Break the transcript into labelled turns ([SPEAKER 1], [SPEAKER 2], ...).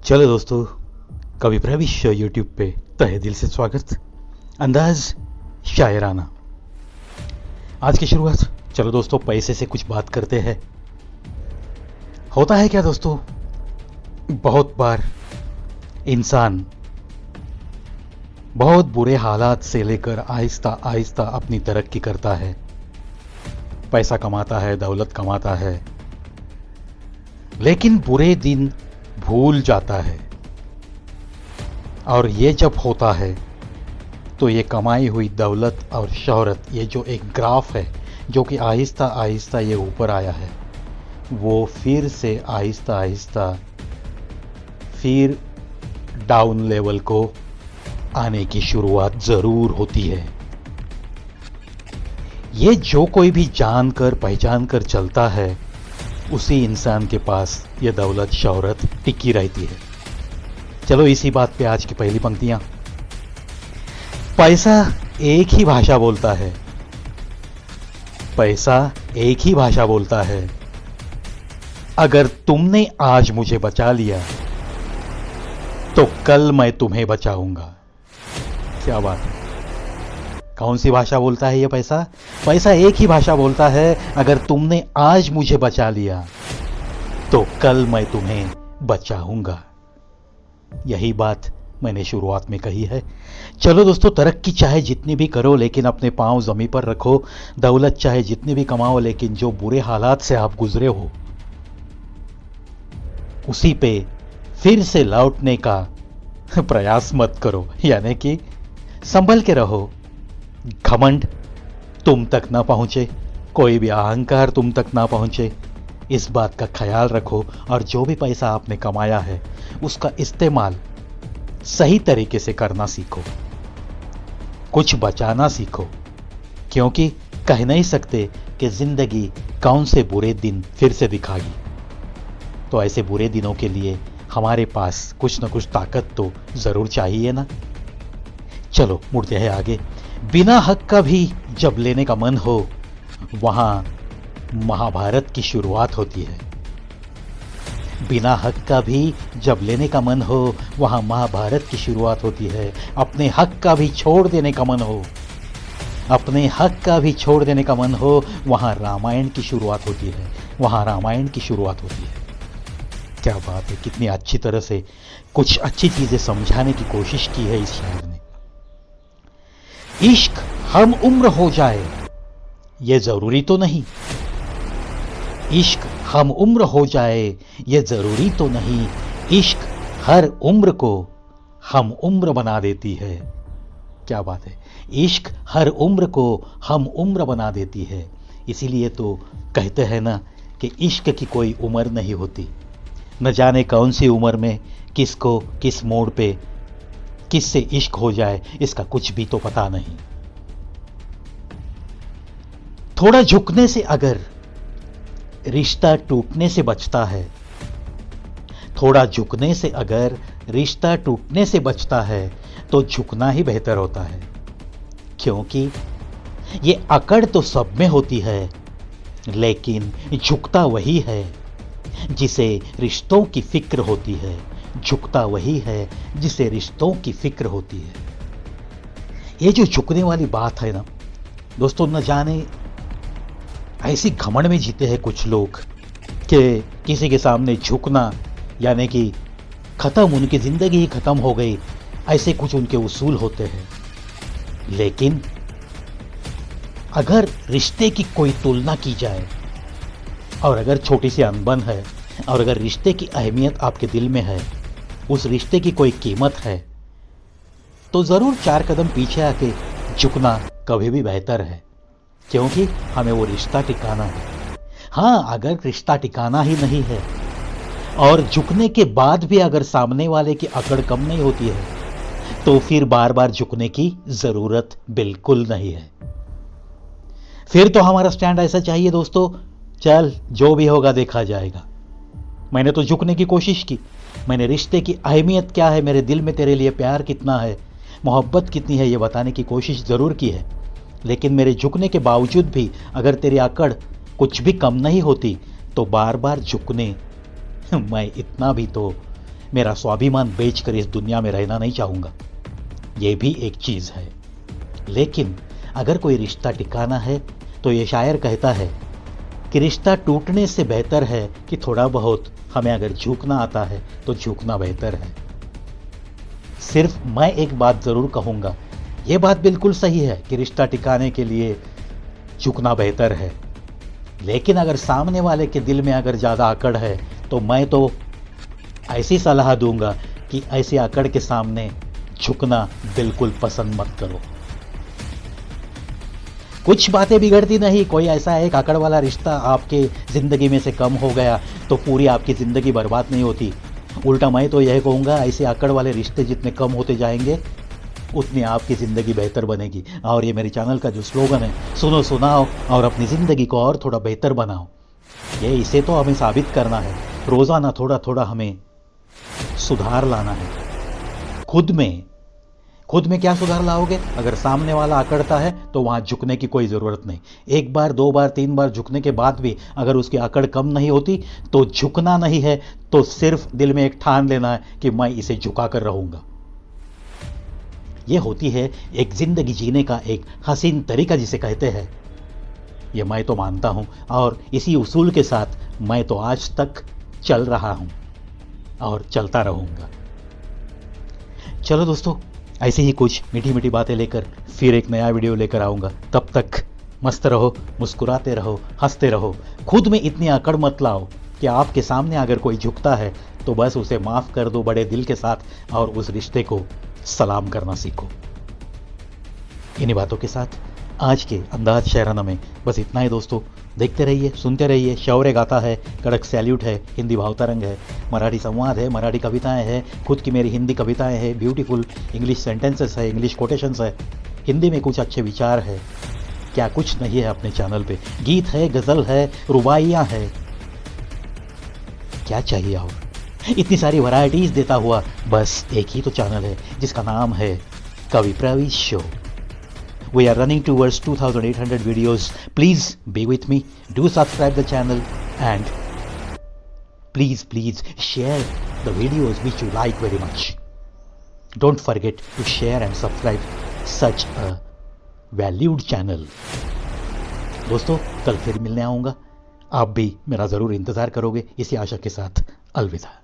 [SPEAKER 1] चलो दोस्तों, कवि प्रविश यूट्यूब पे तहे दिल से स्वागत। अंदाज शायराना। आज की शुरुआत, चलो दोस्तों पैसे से कुछ बात करते हैं। होता है क्या दोस्तों, बहुत बार इंसान बहुत बुरे हालात से लेकर आहिस्ता आहिस्ता अपनी तरक्की करता है, पैसा कमाता है, दौलत कमाता है, लेकिन बुरे दिन भूल जाता है। और ये जब होता है तो ये कमाई हुई दौलत और शोहरत, ये जो एक ग्राफ है जो कि आहिस्ता आहिस्ता ये ऊपर आया है, वो फिर से आहिस्ता आहिस्ता फिर डाउन लेवल को आने की शुरुआत ज़रूर होती है। ये जो कोई भी जानकर पहचान कर चलता है, उसी इंसान के पास ये दौलत शोहरत टिकी रहती है। चलो इसी बात पे आज की पहली पंक्तियां। पैसा एक ही भाषा बोलता है, पैसा एक ही भाषा बोलता है। अगर तुमने आज मुझे बचा लिया तो कल मैं तुम्हें बचाऊंगा। क्या बात है, कौन सी भाषा बोलता है ये पैसा? पैसा एक ही भाषा बोलता है, अगर तुमने आज मुझे बचा लिया तो कल मैं तुम्हें बचाऊंगा। यही बात मैंने शुरुआत में कही है। चलो दोस्तों, तरक्की चाहे जितनी भी करो लेकिन अपने पांव जमीन पर रखो। दौलत चाहे जितनी भी कमाओ लेकिन जो बुरे हालात से आप गुजरे हो उसी पे फिर से लौटने का प्रयास मत करो, यानी कि संभल के रहो। घमंड तुम तक ना पहुंचे, कोई भी अहंकार तुम तक ना पहुंचे, इस बात का ख्याल रखो। और जो भी पैसा आपने कमाया है उसका इस्तेमाल सही तरीके से करना सीखो, कुछ बचाना सीखो, क्योंकि कह नहीं सकते कि जिंदगी कौन से बुरे दिन फिर से दिखाएगी। तो ऐसे बुरे दिनों के लिए हमारे पास कुछ न कुछ ताकत तो जरूर चाहिए ना। चलो मुड़ते हैं आगे। बिना हक का भी जब लेने का मन हो, वहां महाभारत की शुरुआत होती है। बिना हक का भी जब लेने का मन हो, वहां महाभारत की शुरुआत होती है। अपने हक का भी छोड़ देने का मन हो, अपने हक का भी छोड़ देने का मन हो, वहां रामायण की शुरुआत होती है, वहां रामायण की शुरुआत होती है। क्या बात है, कितनी अच्छी तरह से कुछ अच्छी चीजें समझाने की कोशिश की है इस शायर ने। इश्क हम उम्र हो जाए ये जरूरी तो नहीं, इश्क हम उम्र हो जाए ये जरूरी तो नहीं, इश्क हर उम्र को हम उम्र बना देती है। क्या बात है, इश्क हर उम्र को हम उम्र बना देती है। इसीलिए तो कहते हैं ना कि इश्क की कोई उम्र नहीं होती। न जाने कौन सी उम्र में किसको किस मोड़ पे किससे इश्क हो जाए, इसका कुछ भी तो पता नहीं। थोड़ा झुकने से अगर रिश्ता टूटने से बचता है, थोड़ा झुकने से अगर रिश्ता टूटने से बचता है तो झुकना ही बेहतर होता है, क्योंकि ये अकड़ तो सब में होती है, लेकिन झुकता वही है जिसे रिश्तों की फिक्र होती है। झुकता वही है जिसे रिश्तों की फिक्र होती है। ये जो झुकने वाली बात है ना दोस्तों, न जाने ऐसी घमंड में जीते हैं कुछ लोग कि किसी के सामने झुकना यानी कि खत्म, उनकी जिंदगी ही खत्म हो गई, ऐसे कुछ उनके उसूल होते हैं। लेकिन अगर रिश्ते की कोई तुलना की जाए और अगर छोटी सी अनबन है और अगर रिश्ते की अहमियत आपके दिल में है, उस रिश्ते की कोई कीमत है, तो जरूर 4 कदम पीछे आके झुकना कभी भी बेहतर है, क्योंकि हमें वो रिश्ता टिकाना है। हाँ, अगर रिश्ता टिकाना ही नहीं है और झुकने के बाद भी अगर सामने वाले की अकड़ कम नहीं होती है, तो फिर बार बार झुकने की जरूरत बिल्कुल नहीं है। फिर तो हमारा स्टैंड ऐसा चाहिए दोस्तों, चल जो भी होगा देखा जाएगा। मैंने तो झुकने की कोशिश की, मैंने रिश्ते की अहमियत क्या है, मेरे दिल में तेरे लिए प्यार कितना है, मोहब्बत कितनी है, ये बताने की कोशिश ज़रूर की है। लेकिन मेरे झुकने के बावजूद भी अगर तेरी अकड़ कुछ भी कम नहीं होती तो बार बार झुकने मैं इतना भी तो मेरा स्वाभिमान बेचकर इस दुनिया में रहना नहीं चाहूंगा, ये भी एक चीज है। लेकिन अगर कोई रिश्ता टिकाना है तो ये शायर कहता है कि रिश्ता टूटने से बेहतर है कि थोड़ा बहुत हमें अगर झुकना आता है तो झुकना बेहतर है। सिर्फ मैं एक बात जरूर कहूंगा, यह बात बिल्कुल सही है कि रिश्ता टिकाने के लिए झुकना बेहतर है, लेकिन अगर सामने वाले के दिल में अगर ज्यादा अकड़ है तो मैं तो ऐसी सलाह दूंगा कि ऐसी अकड़ के सामने झुकना बिल्कुल पसंद मत करो। कुछ बातें बिगड़ती नहीं, कोई ऐसा एक अकड़ वाला रिश्ता आपके जिंदगी में से कम हो गया तो पूरी आपकी जिंदगी बर्बाद नहीं होती। उल्टा मैं तो यह कहूंगा, ऐसे अकड़ वाले रिश्ते जितने कम होते जाएंगे उतनी आपकी जिंदगी बेहतर बनेगी। और ये मेरे चैनल का जो स्लोगन है, सुनो सुनाओ और अपनी जिंदगी को और थोड़ा बेहतर बनाओ, ये इसे तो हमें साबित करना है। रोजाना थोड़ा थोड़ा हमें सुधार लाना है। खुद में क्या सुधार लाओगे? अगर सामने वाला अकड़ता है तो वहां झुकने की कोई जरूरत नहीं। एक बार, दो बार, तीन बार झुकने के बाद भी अगर उसकी अकड़ कम नहीं होती तो झुकना नहीं है, तो सिर्फ दिल में एक ठान लेना है कि मैं इसे झुका कर रहूंगा। यह होती है एक जिंदगी जीने का एक हसीन तरीका जिसे कहते हैं। यह मैं तो मानता हूं और इसी उसूल के साथ मैं तो आज तक चल रहा हूं और चलता रहूंगा। चलो दोस्तों, ऐसी ही कुछ मीठी मीठी बातें लेकर फिर एक नया वीडियो लेकर आऊंगा। तब तक मस्त रहो, मुस्कुराते रहो, हंसते रहो। खुद में इतनी अकड़ मत लाओ कि आपके सामने अगर कोई झुकता है तो बस उसे माफ कर दो बड़े दिल के साथ और उस रिश्ते को सलाम करना सीखो। इन्हीं बातों के साथ आज के अंदाज शायराना में बस इतना ही दोस्तों। देखते रहिए, सुनते रहिए। शौर्य गाथा है, कड़क सैल्यूट है, हिंदी भावतरंग है, मराठी संवाद है, मराठी कविताएं हैं, खुद की मेरी हिंदी कविताएं हैं, ब्यूटीफुल इंग्लिश सेंटेंसेस है, इंग्लिश कोटेशंस है, हिंदी में कुछ अच्छे विचार है। क्या कुछ नहीं है अपने चैनल पे? गीत है, गजल है, रुबाइयां है, क्या चाहिए और? इतनी सारी वैरायटीज देता हुआ बस एक ही तो चैनल है जिसका नाम है कवि प्रवीश show. We are running towards 2,800 videos. Please be with me. Do subscribe the channel and please share the videos which you like very much. Don't forget to share and subscribe such a valued channel. दोस्तों, कल फिर मिलने आऊंगा। आप भी मेरा जरूर इंतजार करोगे। इसी आशा के साथ अलविदा।